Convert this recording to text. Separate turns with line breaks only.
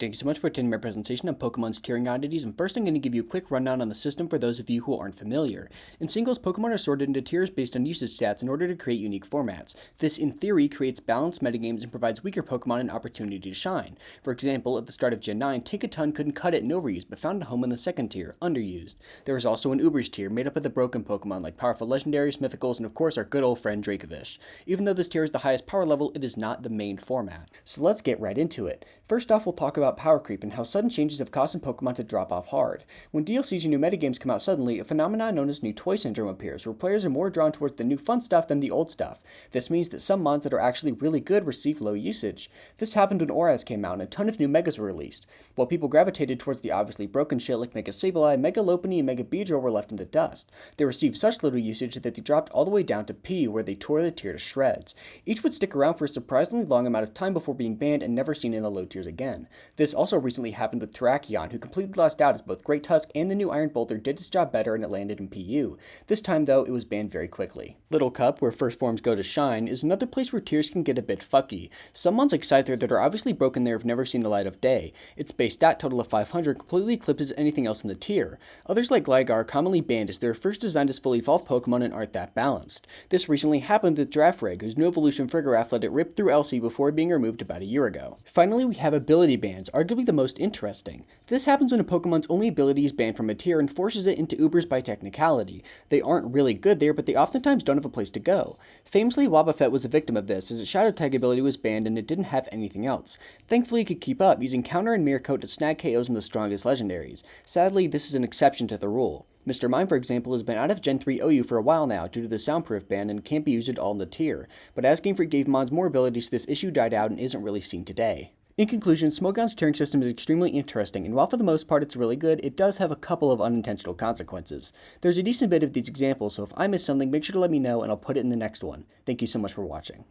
Thank you so much for attending my presentation on Pokemon's Tiering Oddities, and first I'm going to give you a quick rundown on the system for those of you who aren't familiar. In singles, Pokemon are sorted into tiers based on usage stats in order to create unique formats. This, in theory, creates balanced metagames and provides weaker Pokemon an opportunity to shine. For example, at the start of Gen 9, Tinkaton couldn't cut it in overuse, but found a home in the second tier, underused. There was also an Ubers tier, made up of the broken Pokemon like powerful legendaries, mythicals, and of course our good old friend Dracovish. Even though this tier is the highest power level, it is not the main format. So let's get right into it. First off, we'll talk about power creep and how sudden changes have caused some Pokemon to drop off hard. When DLCs and new metagames come out suddenly, a phenomenon known as new toy syndrome appears, where players are more drawn towards the new fun stuff than the old stuff. This means that some mods that are actually really good receive low usage. This happened when Auras came out and a ton of new megas were released. While people gravitated towards the obviously broken shit like Mega Sableye, Mega Lopunny, and Mega Beedrill were left in the dust. They received such little usage that they dropped all the way down to P, where they tore the tier to shreds. Each would stick around for a surprisingly long amount of time before being banned and never seen in the low tiers again. This also recently happened with Terrakion, who completely lost out as both Great Tusk and the new Iron Boulder did its job better and it landed in PU. This time though, it was banned very quickly. Little Cup, where first forms go to shine, is another place where tiers can get a bit fucky. Some mons like Scyther that are obviously broken there have never seen the light of day. Its base stat total of 500 completely eclipses anything else in the tier. Others like Gligar are commonly banned as they were first designed as fully evolved Pokemon and aren't that balanced. This recently happened with Girafarig, whose new evolution Frigoraph let it rip through LC before being removed about a year ago. Finally, we have ability bans, arguably the most interesting. This happens when a Pokemon's only ability is banned from a tier and forces it into Ubers by technicality. They aren't really good there, but they oftentimes don't have a place to go. Famously, Wobbuffet was a victim of this, as its Shadow Tag ability was banned and it didn't have anything else. Thankfully, it could keep up, using Counter and Mirror Coat to snag KOs in the strongest legendaries. Sadly, this is an exception to the rule. Mr. Mime, for example, has been out of Gen 3 OU for a while now due to the soundproof ban and can't be used at all in the tier, but as Game Freak gave mods more abilities, this issue died out and isn't really seen today. In conclusion, Smogon's tiering system is extremely interesting, and while for the most part it's really good, it does have a couple of unintentional consequences. There's a decent bit of these examples, so if I miss something, make sure to let me know and I'll put it in the next one. Thank you so much for watching.